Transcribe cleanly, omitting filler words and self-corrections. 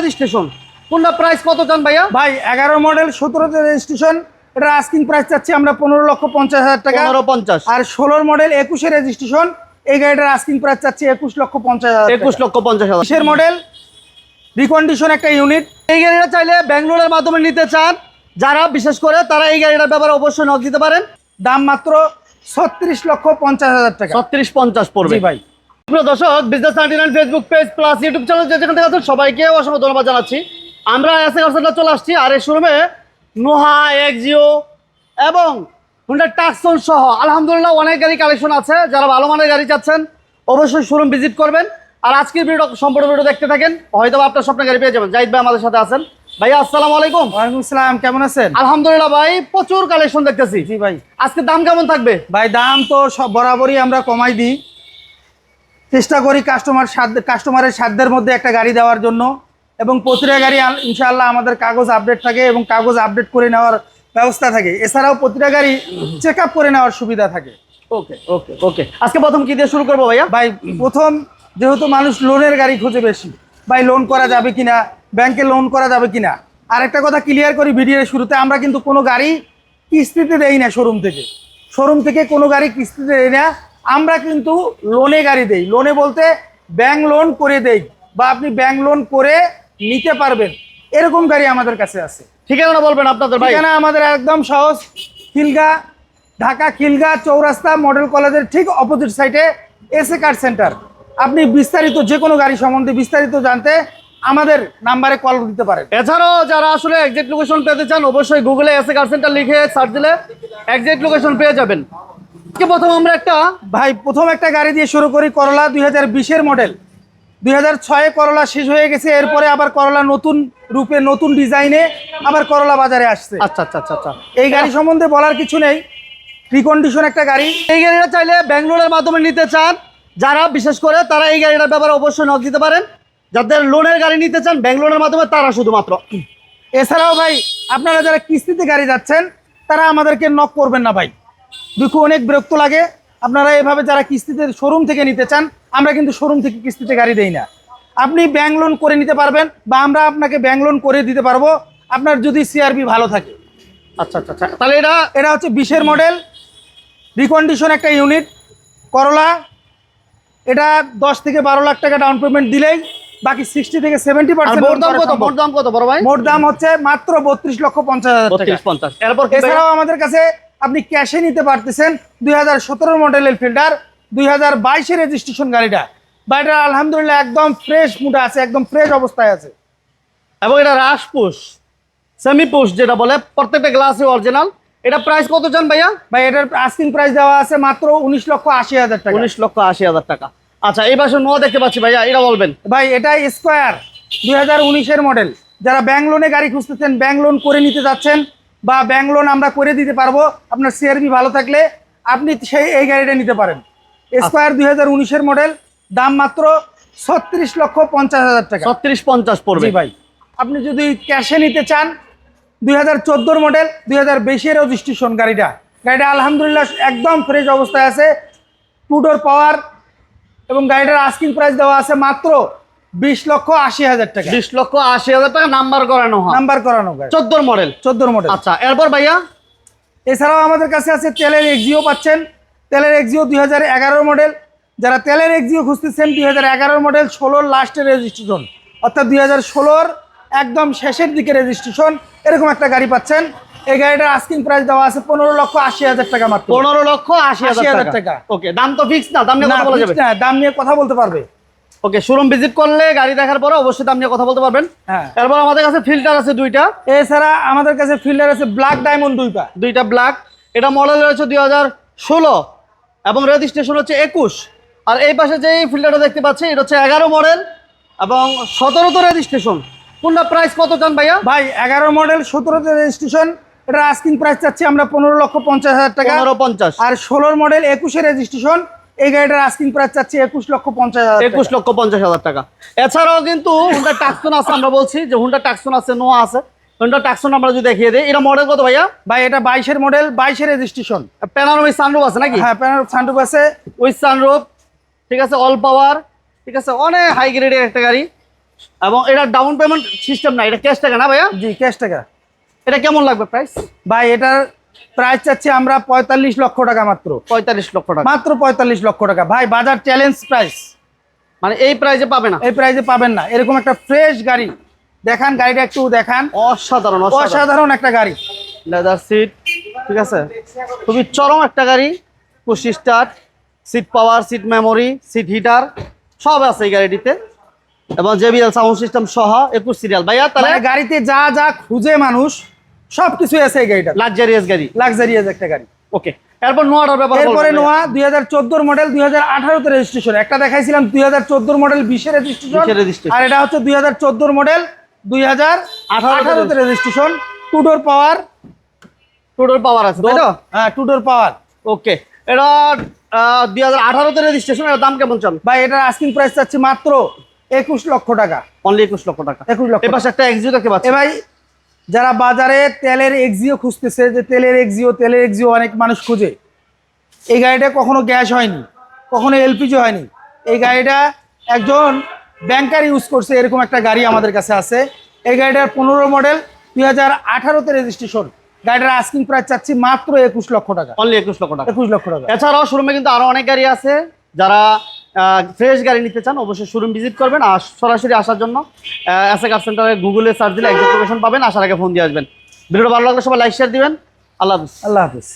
Registration কোনটা price কত চান ভাইয়া? ভাই 11 মডেল 17তে রেজিস্ট্রেশন, এটা আস্কিং প্রাইস চাচ্ছি আমরা 15,50,000 টাকা। 15,50,000। আর 16 মডেল 21 এর রেজিস্ট্রেশন, এই গাড়িটার আস্কিং প্রাইস চাচ্ছি 21,50,000 টাকা। 21,50,000। 20 এর মডেল রিকন্ডিশন একটা ইউনিট। এই গাড়িটা চাইলে ব্যাঙ্গালোরের মাধ্যমে নিতে চান যারা, বিশেষ করে তারা এই গাড়িটার ব্যাপারে অবশ্যই নক দিতে পারেন। দাম মাত্র 36,50,000 টাকা। 36,50 পড়বে। জি ভাই। প্রিয় দর্শক, business 99 Facebook page plus YouTube channel যেখান থেকে আছেন সবাইকে অসংখ্য ধন্যবাদ জানাচ্ছি। আমরা এসএ কার সেন্টার চলে আসছি, আর এই শোরুমে নোহা, এক্সিও এবং হুন্ডা টাকসন সহ আলহামদুলিল্লাহ অনেক গাড়ি কালেকশন আছে। যারা ভালো মানের গাড়ি চাচ্ছেন অবশ্যই শোরুম ভিজিট করবেন। আর আজকের ভিডিও সম্পূর্ণ ভিডিও দেখতে থাকেন, হয়তো আপনার স্বপ্নের গাড়ি পেয়ে যাবেন। জাহিদ ভাই আমাদের সাথে আছেন। ভাইয়া আসসালামু আলাইকুম। ওয়ালাইকুম আসসালাম, কেমন আছেন? আলহামদুলিল্লাহ ভাই, প্রচুর কালেকশন দেখতেছি। জি ভাই। আজকে দাম কেমন থাকবে? ভাই দাম তো সব বরাবরই আমরা কমাই দিই, চেষ্টা করি কাস্টমারের সাধ্যের মধ্যে একটা গাড়ি দেওয়ার জন্য। এবং প্রতিটা গাড়ি ইনশাআল্লাহ আমাদের কাগজ আপডেট থাকে এবং কাগজ আপডেট করে নেওয়ার ব্যবস্থা থাকে। এছাড়াও প্রতিটা গাড়ি চেক আপ করে নেওয়ার সুবিধা থাকে। ওকে ওকে ওকে। আজকে প্রথম কি দিয়ে শুরু করবো ভাইয়া? ভাই প্রথম, যেহেতু মানুষ লোনের গাড়ি খোঁজে বেশি, ভাই লোন করা যাবে কিনা, ব্যাংকে লোন করা যাবে কিনা। আর একটা কথা ক্লিয়ার করি ভিডিওর শুরুতে, আমরা কিন্তু কোনো গাড়ি কিস্তিতে দেই না। শোরুম থেকে কোনো গাড়ি কিস্তিতে দেই না, আমরা কিন্তু লোনে গাড়ি দেই। লোনে বলতে ব্যাংক লোন করে দেই, বা আপনি ব্যাংক লোন করে নিতে পারবেন, এরকম গাড়ি আমাদের কাছে আছে। ঠিকানা বলবেন আপনাদের ভাই? ঠিকানা আমাদের একদম সহজ, খিলগা, ঢাকা খিলগা চৌরাস্তা মডেল কলেজের ঠিক অপোজিট সাইডে এসএ কার সেন্টার। আপনি বিস্তারিত যে কোনো গাড়ি সম্বন্ধে বিস্তারিত জানতে আমাদের নাম্বারে কল দিতে পারেন। এছাড়াও যারা আসলে এক্সাক্ট লোকেশন পেতে চান অবশ্যই গুগলে এসএ কার সেন্টার লিখে সার্চ দিলে এক্সাক্ট লোকেশন পেয়ে যাবেন। প্রথম আমরা প্রথম একটা গাড়ি দিয়ে শুরু করি। করলা 2020-এর মডেল, 2006-এ করলা শেষ হয়ে গেছে, এরপরে আবার করলা নতুন রূপে নতুন ডিজাইনে আবার করলা বাজারে আসছে। আচ্ছা আচ্ছা আচ্ছা আচ্ছা। এই গাড়ি সম্বন্ধে বলার কিছু নেই, রিকন্ডিশন একটা গাড়ি। এই গাড়িটা চাইলে ব্যাঙ্গালোরের মাধ্যমে নিতে চান যারা, বিশেষ করে তারা এই গাড়িটার ব্যাপারে অবশ্যই নক দিতে পারেন। যাদের লোনের গাড়ি নিতে চান ব্যাঙ্গালোরের মাধ্যমে, তারা শুধুমাত্র। এছাড়াও ভাই আপনারা যারা কিস্তিতে গাড়ি যাচ্ছেন তারা আমাদেরকে নক করবেন না ভাই, দুঃখ অনেক বিরক্ত লাগে। আপনারা এভাবে যারা কিস্তিতে শোরুম থেকে নিতে চান, আমরা কিন্তু শোরুম থেকে কিস্তিতে গাড়ি দেই না। আপনি ব্যাংক লোন করে নিতে পারবেন, বা আমরা আপনাকে ব্যাংক লোন করে দিতে পারবো আপনার যদি সিআরবি ভালো থাকে। আচ্ছা আচ্ছা আচ্ছা। তাহলে এটা হচ্ছে 20-এর মডেল, রিকন্ডিশন একটা ইউনিট করলা। এটা 10 থেকে 12 লাখ টাকা ডাউন পেমেন্ট দিলেই বাকি 60 থেকে 70%। মোট দাম কত বড় ভাই? মোট দাম হচ্ছে মাত্র 32,50,000 টাকা। 32,50। এরপর এছাড়াও আমাদের কাছে আপনি ক্যাশে নিতে পারতেছেন 2017 মডেলের ফিল্টার, 2022-এর রেজিস্ট্রেশন গাড়িটা। গাড়িটা আলহামদুলিল্লাহ একদম ফ্রেশ মুডে আছে, একদম ফ্রেশ অবস্থায় আছে। এবং এটা রাশ পুশ, সেমি পুশ যেটা বলে, প্রত্যেকটা গ্লাসই অরিজিনাল। এটা প্রাইস কত চান ভাইয়া? ভাই এটার আস্কিং প্রাইস দেওয়া আছে মাত্র 19,80,000 টাকা। 19,80,000 টাকা। আচ্ছা, এই পাশে নোয়া দেখতে পাচ্ছি ভাইয়া, এটা বলবেন? ভাই এটা স্কোয়ার 2019-এর মডেল। যারা ব্যাংক লোনে গাড়ি খুঁজতেছেন, ব্যাংক লোন করে নিতে যাচ্ছেন, বা ব্যাংক লোন আমরা করে দিতে পারবো, আপনার সিআরবি ভালো থাকলে আপনি এই গাড়িটা নিতে পারেন। স্কোয়ার 2019-এর মডেল, দাম মাত্র 36,50,000 টাকা। 36,50 পড়বে। জি ভাই। আপনি যদি ক্যাশে নিতে চান 2014 মডেল, 2020-এর রেজিস্ট্রেশন গাড়িটা আলহামদুলিল্লাহ একদম ফ্রেশ অবস্থায় আছে, 2 ডোর পাওয়ার। এবং গাড়িটার আস্কিং প্রাইস দেওয়া আছে মাত্র 20,80,000 টাকা। 20,80,000 টাকা নাম্বার করানো হয়। নাম্বার করানো গাড়ি, 14 মডেল। 14 মডেল। আচ্ছা, এরপর ভাইয়া এছাড়াও আমাদের কাছে আছে তেলের এক্সিও পাচ্ছেন। তেলের এক্সিও 2011 মডেল। যারা তেলের এক্সিও খুঁজতেছেন 2011 মডেল, 16-র লাস্টের রেজিস্ট্রেশন, অর্থাৎ 2016-র একদম শেষের দিকে রেজিস্ট্রেশন, এরকম একটা গাড়ি পাচ্ছেন। এই গাড়িটার আস্কিং প্রাইস দেওয়া আছে 15,80,000 টাকা মাত্র। 15,80,000 টাকা। ওকে, দাম তো ফিক্স না, দাম নিয়ে কথা বলা যাবে? না, দাম নিয়ে কথা বলতে পারবে। ওকে, শোরুম ভিজিট করলে গাড়ি দেখার পরে অবশ্যই দাম নিয়ে কথা বলতে পারবেন। হ্যাঁ। এরপর আমাদের কাছে ফিল্টার আছে 2টা। এছাড়া আমাদের কাছে ফিল্টার আছে ব্ল্যাক ডায়মন্ড 2টা ব্ল্যাক। এটা মডেল রয়েছে 2016 এবং রেজিস্ট্রেশন হচ্ছে 21। আর এই পাশে যে ফিল্টারটা দেখতে পাচ্ছি এটা হচ্ছে 11 মডেল এবং 17তে রেজিস্ট্রেশন। কোনটা প্রাইস কত চান ভাইয়া? ভাই 11 মডেল 17তে রেজিস্ট্রেশন, এটা আস্কিং প্রাইস চাচ্ছি আমরা 15,50,000 টাকা। 15,50। আর 16 মডেল 21-এর রেজিস্ট্রেশন, এই গাড়িটার আস্কিং প্রাইস চাচ্ছি 21,50,000 টাকা। 21,50,000 টাকা। এছাড়াও কিন্তু হুন্ডা টাকসন আছে, আমরা বলছি যে হুন্ডা টাকসন আছে, নোয়া আছে। হুন্ডা টাকসন আমরা যদি দেখিয়ে দিই, এটা মডেল কত ভাইয়া? ভাই এটা 22-এর মডেল, 22-এর রেজিস্ট্রেশন। প্যানোরামিক সানরুফ আছে নাকি? হ্যাঁ, প্যানোরামিক সানরুফ আছে, উইথ সানরুফ, ঠিক আছে, অল পাওয়ার, ঠিক আছে, অনেক হাই গ্রেডের একটা গাড়ি। এবং এটা ডাউন পেমেন্ট সিস্টেম না, এটা ক্যাশ টাকা না ভাইয়া? জি ক্যাশ টাকা। এটা কেমন লাগবে প্রাইস? ভাই এটার প্রাইস চাচ্ছি আমরা 45 লক্ষ টাকা মাত্র। 45 লক্ষ টাকা, মাত্র 45 লক্ষ টাকা ভাই, বাজার চ্যালেঞ্জ প্রাইস। মানে এই প্রাইসে পাবে না? এই প্রাইসে পাবেন না। এরকম একটা ফ্রেশ গাড়ি দেখান, গাড়িটা একটু দেখান। অসাধারণ অসাধারণ একটা গাড়ি, লেদার সিট, ঠিক আছে, খুবই চরম একটা গাড়ি। Push start, seat power, seat memory, seat heater সব আছে এই গাড়িটিতে, এবং জেবিএল সাউন্ড সিস্টেম সহ 21 সিরিয়াল। ভাইয়া তাহলে মানে গাড়িতে যা যা খুঁজে মানুষ সবকিছু আছে এই গাড়িটা। লাক্সারিয়াস গাড়ি, লাক্সারিয়াস একটা গাড়ি। ওকে। এরপর নোয়াটার ব্যাপার বলবেন এরপরে ভাইয়া। নোয়া 2014 মডেল, 2018 তে রেজিস্ট্রেশন। একটা দেখাইছিলাম 2014 মডেল 20 এর রেজিস্ট্রেশন, 20 এর registration। আর এটা হচ্ছে 2014 মডেল 2018 তে রেজিস্ট্রেশন। টু ডোর পাওয়ার, টু ডোর পাওয়ার আছে তাই তো? হ্যাঁ টু ডোর পাওয়ার। ওকে। এটা 2018 তে রেজিস্ট্রেশন। এর দাম কেমন চান? ভাই এটার আস্কিং প্রাইস চাচ্ছি মাত্র 21 লক্ষ টাকা। অনলি 21 লক্ষ টাকা। 21 লক্ষ। এই পাশে একটা এক্সিও দেখতে পাচ্ছি। এ ভাই যারা বাজারে তেলের এক্সিও খুঁজতেছে, যে তেলের এক্সিও অনেক মানুষ খুঁজে, এই গাড়িটা কখনো গ্যাস হয়নি, কখনো এলপিজি হয়নি। এই গাড়িটা একজন ব্যাংকার ইউজ করছে, এরকম একটা গাড়ি আমাদের কাছে আছে। এই গাড়িটার 15 মডেল 2018 তে রেজিস্ট্রেশন। গাড়িটার আস্কিং প্রাইস চাচ্ছি মাত্র 21 লক্ষ টাকা। অনলি 21 লক্ষ টাকা। 21 লক্ষ টাকা। এছাড়াও শোরুমে কিন্তু আরো অনেক গাড়ি আছে। যারা ফ্রেশ গাড়ি নিতে চান অবশ্যই শোরুম ভিজিট করবেন। আর সরাসরি আসার জন্য এসএ কার সেন্টারে গুগলে সার্চ দিলে এক্সাক্ট লোকেশন পাবেন। আসার আগে ফোন দিয়ে আসবেন। ভিডিওটা ভালো লাগলে সবাই লাইক শেয়ার দিবেন। আল্লাহ হাফিজ। আল্লাহ হাফিজ।